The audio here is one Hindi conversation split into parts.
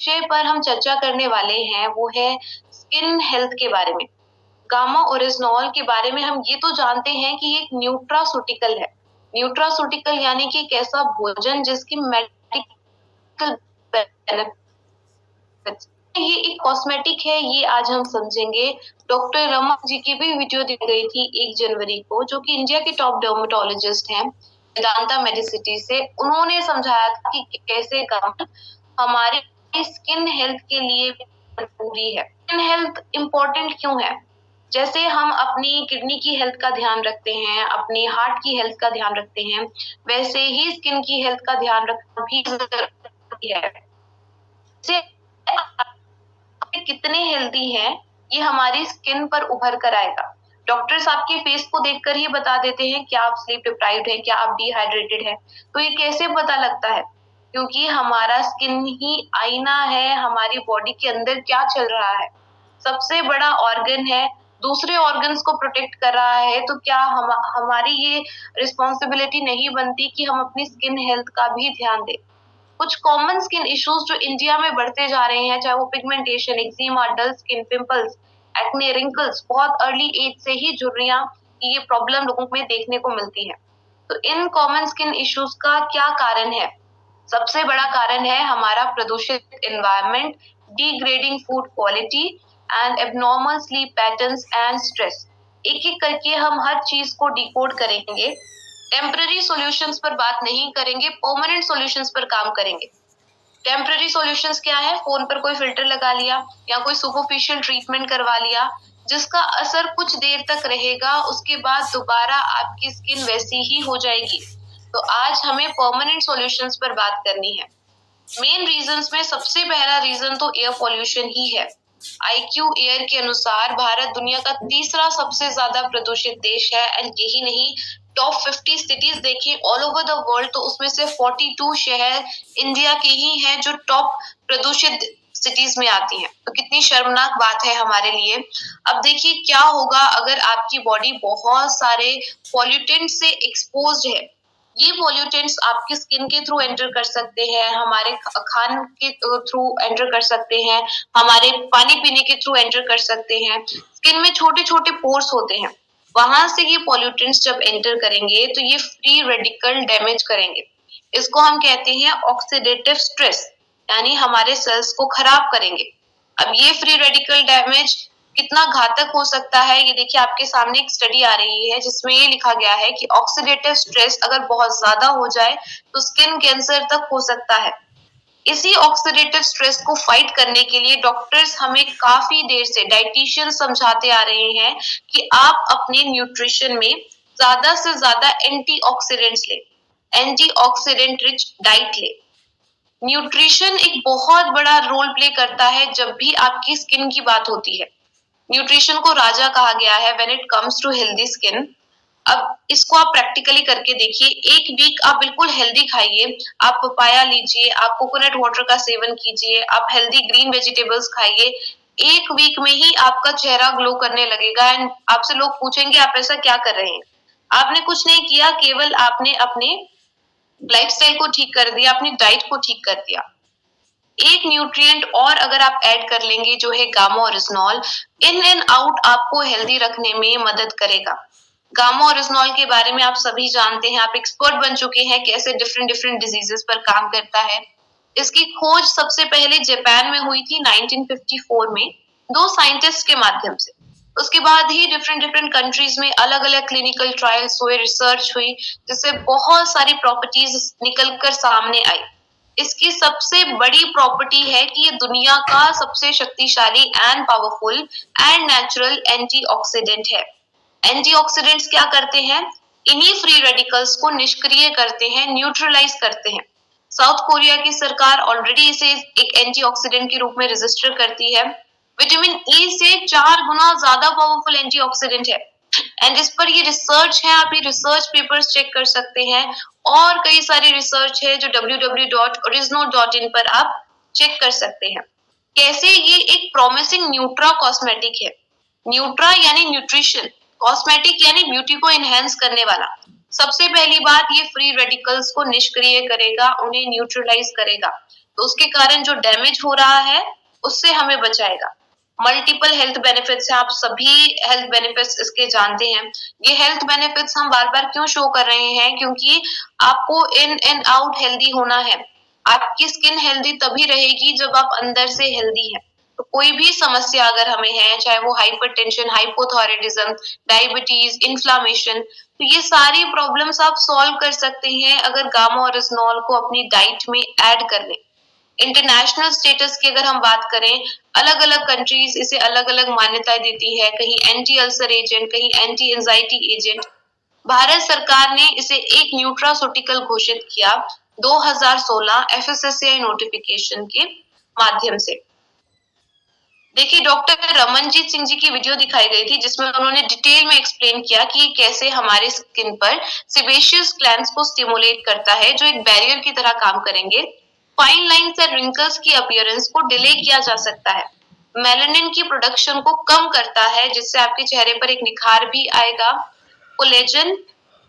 विषय पर हम चर्चा करने वाले हैं वो है स्किन हेल्थ के बारे में। गामा ओरिजिनॉल के बारे में हम ये तो जानते हैं कि ये एक न्यूट्रासूटिकल है। न्यूट्रासूटिकल यानी कि एक ऐसा भोजन जिसकी मेडिकल बेनिफिट्स, ये एक कॉस्मेटिक है, ये आज हम समझेंगे। डॉक्टर रमन जी की भी वीडियो दी गई थी 1 जनवरी को, जो कि इंडिया के टॉप डर्मेटोलॉजिस्ट हैं वेदांता मेडिसिटी से। उन्होंने समझाया था कि कैसे गामा हमारे स्किन हेल्थ के लिए जरूरी है। स्किन हेल्थ इम्पोर्टेंट क्यों है? जैसे हम अपनी किडनी की हेल्थ का ध्यान रखते हैं, अपनी हार्ट की हेल्थ का ध्यान रखते हैं, वैसे ही स्किन की हेल्थ का ध्यान रखना भी जरूरी है। कितने हेल्दी हैं ये हमारी स्किन पर उभर कर आएगा। डॉक्टर्स आपके फेस को देखकर ही बता देते हैं क्या आप स्लीप डिप्राइव्ड है, क्या आप डिहाइड्रेटेड है। तो ये कैसे पता लगता है? क्योंकि हमारा स्किन ही आईना है हमारी बॉडी के अंदर क्या चल रहा है। सबसे बड़ा ऑर्गन है, दूसरे ऑर्गन्स को प्रोटेक्ट कर रहा है, तो क्या हमारी ये रिस्पॉन्सिबिलिटी नहीं बनती कि हम अपनी स्किन हेल्थ का भी ध्यान दें। कुछ कॉमन स्किन इश्यूज जो इंडिया में बढ़ते जा रहे हैं, चाहे वो pigmentation, eczema, dull skin, pimples, acne, wrinkles, बहुत अर्ली एज से ही झुर्रियां, ये प्रॉब्लम लोगों में देखने को मिलती है। तो इन कॉमन स्किन इश्यूज का क्या कारण है? सबसे बड़ा कारण है हमारा प्रदूषित environment, degrading food quality and abnormal sleep patterns and stress. एक एक करके हम हर चीज को डिकोड करेंगे। टेम्पररी सॉल्यूशंस पर बात नहीं करेंगे, परमानेंट सॉल्यूशंस पर काम करेंगे। टेम्पररी सॉल्यूशंस क्या है? फोन पर कोई फिल्टर लगा लिया या कोई सुपरफिशियल ट्रीटमेंट करवा लिया, जिसका असर कुछ देर तक रहेगा, उसके बाद दोबारा आपकी स्किन वैसी ही हो जाएगी। तो आज हमें परमानेंट सॉल्यूशंस पर बात करनी है। मेन रीजंस में सबसे पहला रीजन तो एयर पॉल्यूशन ही है। IQ एयर के अनुसार भारत दुनिया का तीसरा सबसे ज्यादा प्रदूषित देश है। एंड यही नहीं, टॉप 50 सिटीज देखें ऑल ओवर द वर्ल्ड, तो उसमें से 42 शहर इंडिया के ही हैं जो टॉप प्रदूषित सिटीज में आती हैं। तो कितनी शर्मनाक बात है हमारे लिए। अब देखिए क्या होगा अगर आपकी बॉडी बहुत सारे पॉल्यूटेंट से एक्सपोज्ड है। ये पॉल्यूटेंट्स आपकी स्किन के थ्रू एंटर कर सकते हैं, हमारे खान के थ्रू एंटर कर सकते हैं, हमारे पानी पीने के थ्रू एंटर कर सकते हैं। स्किन में छोटे छोटे पोर्स होते हैं, वहां से ये पॉल्यूटेंट्स जब एंटर करेंगे तो ये फ्री रेडिकल डैमेज करेंगे। इसको हम कहते हैं ऑक्सीडेटिव स्ट्रेस, यानी हमारे सेल्स को खराब करेंगे। अब ये फ्री रेडिकल डैमेज कितना घातक हो सकता है, ये देखिए आपके सामने एक स्टडी आ रही है जिसमें ये लिखा गया है कि ऑक्सीडेटिव स्ट्रेस अगर बहुत ज्यादा हो जाए तो स्किन कैंसर तक हो सकता है। इसी ऑक्सीडेटिव स्ट्रेस को फाइट करने के लिए डॉक्टर्स हमें काफी देर से, डाइटिशियन समझाते आ रहे हैं कि आप अपने न्यूट्रिशन में ज्यादा से ज्यादा एंटीऑक्सीडेंट्स ले, एंटीऑक्सीडेंट रिच डाइट ले। न्यूट्रिशन एक बहुत बड़ा रोल प्ले करता है जब भी आपकी स्किन की बात होती है। न्यूट्रिशन को राजा कहा गया है when it comes to healthy skin. अब इसको आप प्रैक्टिकली करके देखिए। एक वीक आप बिल्कुल हेल्दी खाइए, आप पपाया लीजिए, आप कोकोनट वाटर का सेवन कीजिए, आप हेल्दी ग्रीन वेजिटेबल्स खाइए। एक वीक में ही आपका चेहरा ग्लो करने लगेगा एंड आपसे लोग पूछेंगे आप ऐसा क्या कर रहे हैं। आपने कुछ नहीं किया, केवल आपने अपने लाइफस्टाइल को ठीक कर दिया, अपनी डाइट को ठीक कर दिया। एक न्यूट्रिएंट और अगर आप ऐड कर लेंगे जो है gamma oryzanol, in and out आपको हेल्दी रखने में मदद करेगा। गामा ओरिजिनॉल के बारे में आप सभी जानते हैं, आप एक्सपर्ट बन चुके हैं कैसे डिफरेंट डिफरेंट डिजीजेस पर काम करता है। इसकी खोज सबसे पहले जापान में हुई थी 1954 में, 2 साइंटिस्ट के माध्यम से। उसके बाद ही डिफरेंट डिफरेंट कंट्रीज में अलग अलग क्लिनिकल ट्रायल्स हुए, रिसर्च हुई, जिससे बहुत सारी प्रॉपर्टीज निकल कर सामने आई। इसकी सबसे बड़ी प्रॉपर्टी है कि ये दुनिया का सबसे शक्तिशाली and powerful and natural antioxidant है। एंटीऑक्सीडेंट्स क्या करते हैं? इन्हीं फ्री रेडिकल्स को निष्क्रिय करते हैं, न्यूट्रलाइज करते हैं। साउथ कोरिया की सरकार ऑलरेडी इसे एक एंटीऑक्सीडेंट के रूप में रजिस्टर करती है। विटामिन ई से 4 गुना ज्यादा पावरफुल एंटीऑक्सीडेंट है। एंड इस पर ये रिसर्च है, आप ये रिसर्च पेपर्स चेक कर सकते हैं। और कई सारी रिसर्च है जो www.orisno.in पर आप चेक कर सकते हैं। कैसे ये एक प्रॉमिसिंग न्यूट्रा कॉस्मेटिक है। न्यूट्रा यानी न्यूट्रिशन, कॉस्मेटिक यानी ब्यूटी को इनहेंस करने वाला। सबसे पहली बात, ये फ्री रेडिकल्स को निष्क्रिय करेगा, उन्हें न्यूट्रलाइज करेगा। तो उसके कारण जो डैमेज हो रहा है उससे हमें बचाएगा। मल्टीपल हेल्थ बेनिफिट्स हैं, आप सभी हेल्थ बेनिफिट्स इसके जानते हैं। ये हेल्थ बेनिफिट्स हम बार बार क्यों शो कर रहे हैं, क्योंकि आपको इन एंड आउट हेल्दी होना है। आपकी स्किन हेल्दी तभी रहेगी जब आप अंदर से हेल्दी हैं। तो कोई भी समस्या अगर हमें है, चाहे वो हाइपरटेंशन, हाइपोथायराइडिज्म, डायबिटीज, इन्फ्लामेशन, तो ये सारी प्रॉब्लम्स आप सॉल्व कर सकते हैं अगर गामा ओरिजिनॉल को अपनी डाइट में ऐड कर लें। इंटरनेशनल स्टेटस की अगर हम बात करें, अलग अलग कंट्रीज इसे अलग अलग मान्यताएं देती है, कहीं एंटी अल्सर एजेंट, कहीं एंटी एंजाइटी एजेंट। भारत सरकार ने इसे एक न्यूट्रास्यूटिकल घोषित किया 2016 एफएसएसएआई नोटिफिकेशन के माध्यम से। देखिए, डॉक्टर रमनजीत सिंह जी की वीडियो दिखाई गई थी जिसमें उन्होंने डिटेल में एक्सप्लेन किया कि कैसे हमारे स्किन पर सेबेशियस ग्लैंड्स को स्टिमुलेट करता है, जो एक बैरियर की तरह काम करेंगे। फाइन लाइंस और रिंकल्स की अपीयरेंस को डिले किया जा सकता है, मेलानिन की प्रोडक्शन को कम करता है जिससे आपके चेहरे पर एक निखार भी आएगा, कोलेजन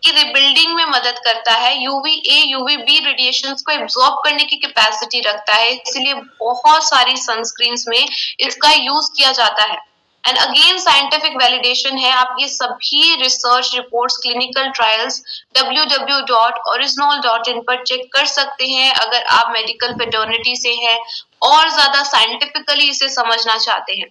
की रिबिल्डिंग में मदद करता है, यूवीए यूवीबी रेडिएशंस को एब्जॉर्ब करने की कैपेसिटी रखता है, इसलिए बहुत सारी सनस्क्रीन्स में इसका यूज किया जाता है। एंड अगेन साइंटिफिक वैलिडेशन है, आप ये सभी research reports, clinical trials www.original.in पर चेक कर सकते हैं अगर आप मेडिकल फेटर्निटी से हैं और ज्यादा साइंटिफिकली इसे समझना चाहते हैं।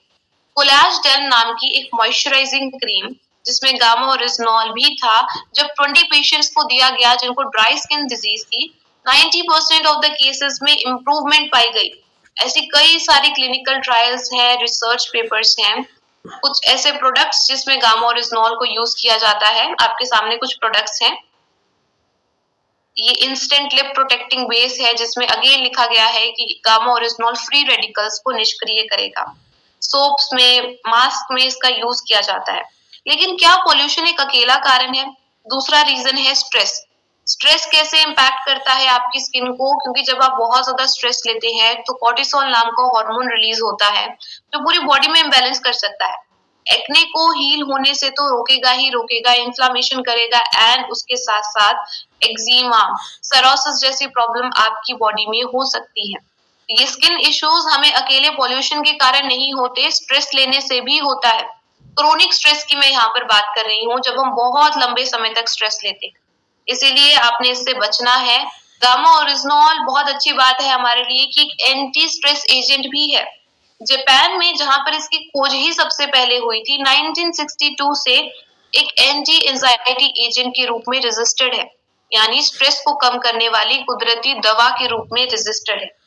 कोलाजडेन नाम की एक मॉइस्चराइजिंग क्रीम जिसमें गामा ओरिजिनॉल भी था, जब 20 पेशेंट्स को दिया गया जिनको ड्राई स्किन डिजीज थी, 90% ऑफ द केसेस में इंप्रूवमेंट पाई गई। ऐसी कई सारी क्लिनिकल ट्रायल्स हैं, रिसर्च पेपर्स हैं। कुछ ऐसे प्रोडक्ट्स जिसमें गामा ओरिजिनॉल को यूज किया जाता है, आपके सामने कुछ प्रोडक्ट्स हैं। ये इंस्टेंट लिप प्रोटेक्टिंग बेस है जिसमें अगेन लिखा गया है कि गामा ओरिजिनॉल फ्री रेडिकल्स को निष्क्रिय करेगा। सोप्स में, मास्क में इसका यूज किया जाता है। लेकिन क्या पॉल्यूशन एक अकेला कारण है? दूसरा रीजन है स्ट्रेस। स्ट्रेस कैसे इम्पैक्ट करता है आपकी स्किन को? क्योंकि जब आप बहुत ज्यादा स्ट्रेस लेते हैं तो कोर्टिसोल नाम का हार्मोन रिलीज होता है जो पूरी बॉडी में इम्बैलेंस कर सकता है। एक्ने को हील होने से तो रोकेगा ही रोकेगा, इन्फ्लामेशन करेगा एंड उसके साथ साथ एक्जिमा, सरोसिस जैसी प्रॉब्लम आपकी बॉडी में हो सकती है। ये स्किन इश्यूज हमें अकेले पॉल्यूशन के कारण नहीं होते, स्ट्रेस लेने से भी होता है। क्रोनिक स्ट्रेस की मैं यहाँ पर बात कर रही हूँ, जब हम बहुत लंबे समय तक स्ट्रेस लेते हैं, इसीलिए आपने इससे बचना है। गामा ओरिजिनॉल बहुत अच्छी बात है हमारे लिए कि एंटी स्ट्रेस एजेंट भी है। जापान में जहां पर इसकी खोज ही सबसे पहले हुई थी 1962 से, एक एंटी एंजाइटी एजेंट के रूप में रजिस्टर्ड है, यानी स्ट्रेस को कम करने वाली कुदरती दवा के रूप में रजिस्टर्ड है।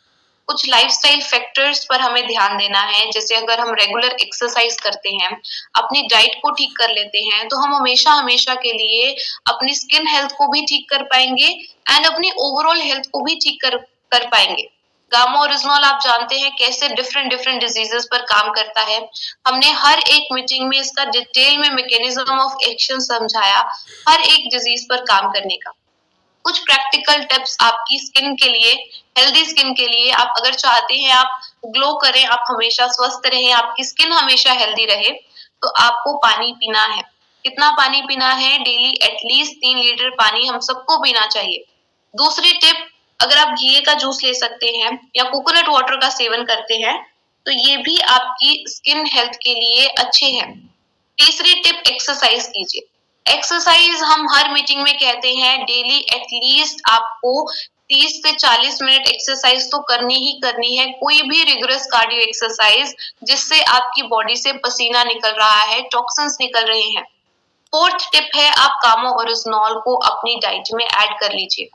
कुछ लाइफस्टाइल फैक्टर्स पर हमें ध्यान देना है, जैसे अगर हम रेगुलर एक्सरसाइज करते हैं, अपनी डाइट को ठीक कर लेते हैं, तो हम हमेशा हमेशा के लिए अपनी स्किन हेल्थ को भी ठीक कर पाएंगे एंड अपनी ओवरऑल हेल्थ को भी ठीक कर पाएंगे। गामा ओरिजिनॉल आप जानते हैं कैसे डिफरेंट डिफरेंट डिजीजेस पर काम करता है। हमने हर एक मीटिंग में इसका डिटेल में मैकेनिज्म ऑफ एक्शन समझाया, हर एक डिजीज पर काम करने का। कुछ प्रैक्टिकल टिप्स आपकी स्किन के लिए, हेल्दी स्किन के लिए, आप अगर चाहते हैं आप ग्लो करें, आप हमेशा स्वस्थ रहें, आपकी स्किन हमेशा हेल्दी रहे, तो आपको पानी पीना है। कितना पानी पीना है? डेली एटलीस्ट 3 लीटर पानी हम सबको पीना चाहिए। दूसरी टिप, अगर आप घी का जूस ले सकते हैं या कोकोनट वाटर का सेवन करते हैं तो ये भी आपकी स्किन हेल्थ के लिए अच्छे हैं। तीसरी टिप, एक्सरसाइज कीजिए। एक्सरसाइज हम हर मीटिंग में कहते हैं, डेली एटलीस्ट आपको 30 से 40 मिनट एक्सरसाइज तो करनी ही करनी है, कोई भी रिगरस कार्डियो एक्सरसाइज जिससे आपकी बॉडी से पसीना निकल रहा है, टॉक्सिन्स निकल रहे हैं। फोर्थ टिप है, आप गामा ओरिजिनॉल को अपनी डाइट में ऐड कर लीजिए।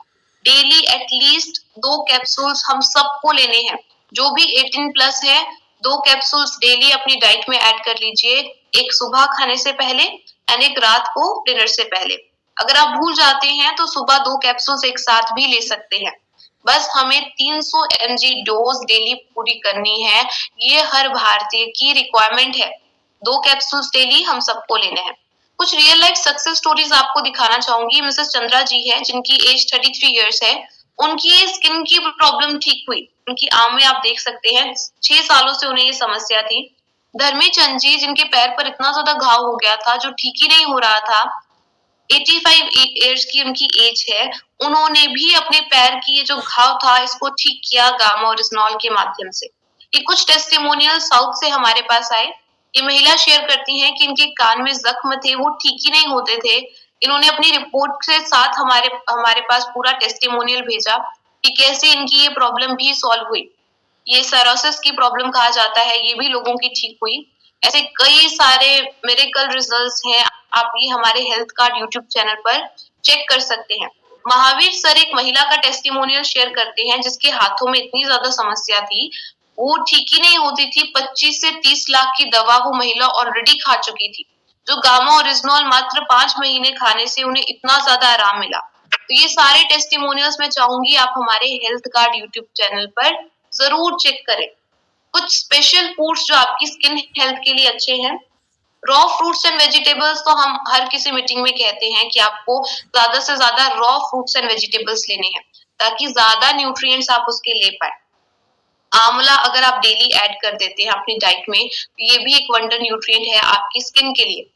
डेली एटलीस्ट 2 कैप्सूल्स हम सबको लेने हैं, जो भी 18 प्लस है, 2 कैप्सूल्स डेली अपनी डाइट में ऐड कर लीजिए, एक सुबह खाने से पहले एंड एक रात को डिनर से पहले। अगर आप भूल जाते हैं तो सुबह 2 कैप्सूल्स एक साथ भी ले सकते हैं। बस हमें 300 mg डोज डेली पूरी करनी है, ये हर भारतीय की रिक्वायरमेंट है। 2 कैप्सूल्स डेली हम सबको लेने हैं। कुछ रियल लाइफ सक्सेस स्टोरीज आपको दिखाना चाहूंगी। मिसेस चंद्रा जी है जिनकी एज 33 इयर्स है, उनकी स्किन की प्रॉब्लम ठीक हुई। उनकी आंख में आप देख सकते हैं 6 सालों से उन्हें ये समस्या थी। धर्मी चंद जी जिनके पैर पर इतना ज्यादा घाव हो गया था जो ठीक ही नहीं हो रहा था, 85 ईयर्स की उनकी एज है, उन्होंने भी अपने पैर की ये जो घाव था इसको ठीक किया गामा ओरिजिनॉल के माध्यम से। ये कुछ टेस्टिमोनियल साउथ से हमारे पास आए। ये महिला शेयर करती हैं कि इनके कान में जख्म थे, वो ठीक ही नहीं होते थे। इन्होंने अपनी रिपोर्ट के साथ हमारे हमारे पास पूरा टेस्टिमोनियल भेजा कि कैसे इनकी ये प्रॉब्लम भी सॉल्व हुई। ये साइरोसिस की प्रॉब्लम कहा जाता है, ये भी लोगों की ठीक हुई। ऐसे कई सारे मिरेकल रिजल्ट्स हैं, आप ये हमारे हेल्थ कार्ड यूट्यूब चैनल पर चेक कर सकते हैं। महावीर सर एक महिला का टेस्टिमोनियल शेयर करते हैं जिसके हाथों में इतनी ज्यादा समस्या थी, वो ठीक ही नहीं होती थी। 25 से 30 लाख की दवा वो महिला ऑलरेडी खा चुकी थी। जो गामा ओरिजिनॉल मात्र 5 महीने खाने से उन्हें इतना ज्यादा आराम मिला। तो ये सारे टेस्टिमोनियल्स मैं चाहूंगी आप हमारे हेल्थ कार्ड यूट्यूब चैनल पर जरूर चेक करें। कुछ स्पेशल फूड्स जो आपकी स्किन हेल्थ के लिए अच्छे हैं। रॉ फ्रूट्स एंड वेजिटेबल्स तो हम हर किसी मीटिंग में कहते हैं कि आपको ज्यादा से ज्यादा रॉ फ्रूट्स एंड वेजिटेबल्स लेने हैं ताकि ज्यादा न्यूट्रिएंट्स आप उसके ले पाए। आंवला अगर आप डेली ऐड कर देते हैं अपनी डाइट में तो ये भी एक वंडर न्यूट्रिएंट है आपकी स्किन के लिए।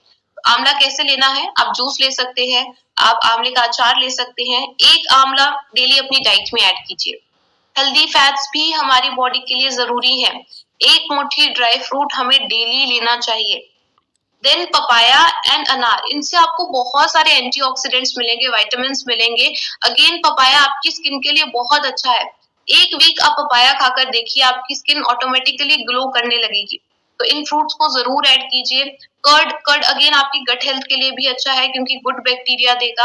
आंवला कैसे लेना है? आप जूस ले सकते हैं, आप आंवले का अचार ले सकते हैं। एक आंवला डेली अपनी डाइट में ऐड कीजिए। हेल्दी फैट्स भी हमारी बॉडी के लिए जरूरी है। एक मुट्ठी ड्राई फ्रूट हमें डेली लेना चाहिए। देन पपाया एंड अनार, इनसे आपको बहुत सारे एंटीऑक्सीडेंट्स मिलेंगे, विटामिन मिलेंगे। अगेन पपाया आपकी स्किन के लिए बहुत अच्छा है। एक वीक आप पपाया खाकर देखिए, आपकी स्किन ऑटोमेटिकली ग्लो करने लगेगी। तो इन फ्रूट्स को जरूर ऐड कीजिए। कर्ड अगेन आपकी गट हेल्थ के लिए भी अच्छा है क्योंकि गुड बैक्टीरिया देगा।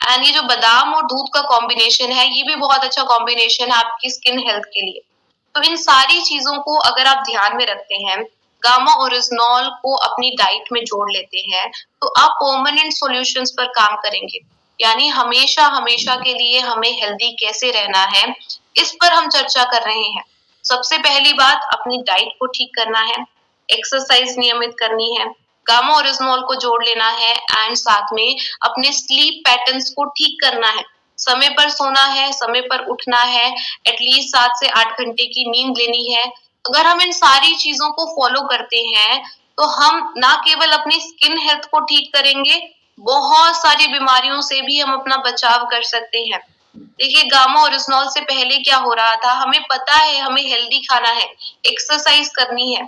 एंड ये जो बादाम और दूध का कॉम्बिनेशन है, ये भी बहुत अच्छा कॉम्बिनेशन है आपकी स्किन हेल्थ के लिए। तो इन सारी चीजों को अगर आप ध्यान में रखते हैं, गामा ओरिजिनॉल को अपनी डाइट में जोड़ लेते हैं, तो आप परमानेंट सॉल्यूशंस पर काम करेंगे। यानी हमेशा हमेशा के लिए हमें हेल्दी कैसे रहना है, इस पर हम चर्चा कर रहे हैं। सबसे पहली बात अपनी डाइट को ठीक करना है, एक्सरसाइज नियमित करनी है, गामा ओरिजिनॉल को जोड़ लेना है एंड साथ में अपने स्लीप पैटर्न्स को ठीक करना है। समय पर सोना है, समय पर उठना है, एटलीस्ट 7 से 8 घंटे की नींद लेनी है। अगर हम इन सारी चीजों को फॉलो करते हैं तो हम ना केवल अपनी स्किन हेल्थ को ठीक करेंगे, बहुत सारी बीमारियों से भी हम अपना बचाव कर सकते हैं। देखिए गामा ओरिजिनॉल से पहले क्या हो रहा था, हमें पता है हमें हेल्दी खाना है, एक्सरसाइज करनी है,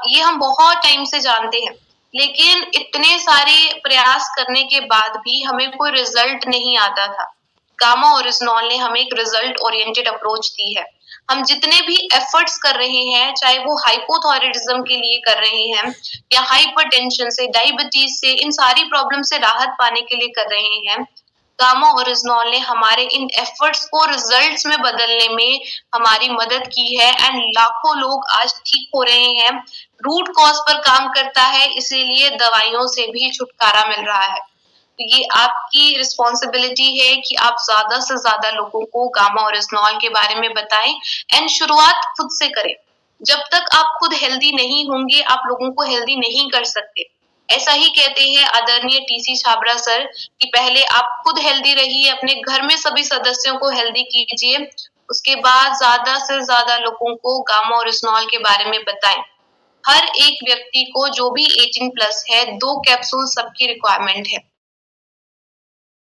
ये हम बहुत टाइम से जानते हैं, लेकिन इतने सारे प्रयास करने के बाद भी हमें कोई रिजल्ट नहीं आता था। गामा ओरिजिनॉल ने हमें एक रिजल्ट ओरिएंटेड अप्रोच दी है। हम जितने भी एफर्ट्स कर रहे हैं, चाहे वो हाइपोथायराइडिज्म के लिए कर रहे हैं या हाइपरटेंशन से, डायबिटीज से, इन सारी प्रॉब्लम से राहत पाने के लिए कर रहे हैं, गामा ओरिजिनॉल ने हमारे इन एफर्ट्स को रिजल्ट्स में बदलने में हमारी मदद की है एंड लाखों लोग आज ठीक हो रहे हैं। रूट कॉज पर काम करता है, इसीलिए दवाइयों से भी छुटकारा मिल रहा है। तो ये आपकी रिस्पॉन्सिबिलिटी है कि आप ज्यादा से ज्यादा लोगों को गामा ओरिजिनॉल के बारे में बताएं एंड शुरुआत खुद से करें। जब तक आप खुद हेल्दी नहीं होंगे, आप लोगों को हेल्दी नहीं कर सकते। ऐसा ही कहते हैं आदरणीय टीसी छाबड़ा सर कि पहले आप खुद हेल्दी रहिए, अपने घर में सभी सदस्यों को हेल्दी कीजिए, उसके बाद ज्यादा से ज्यादा लोगों को गामा ओरिजिनॉल के बारे में बताएं। हर एक व्यक्ति को जो भी 18 प्लस है, 2 कैप्सूल सबकी रिक्वायरमेंट है।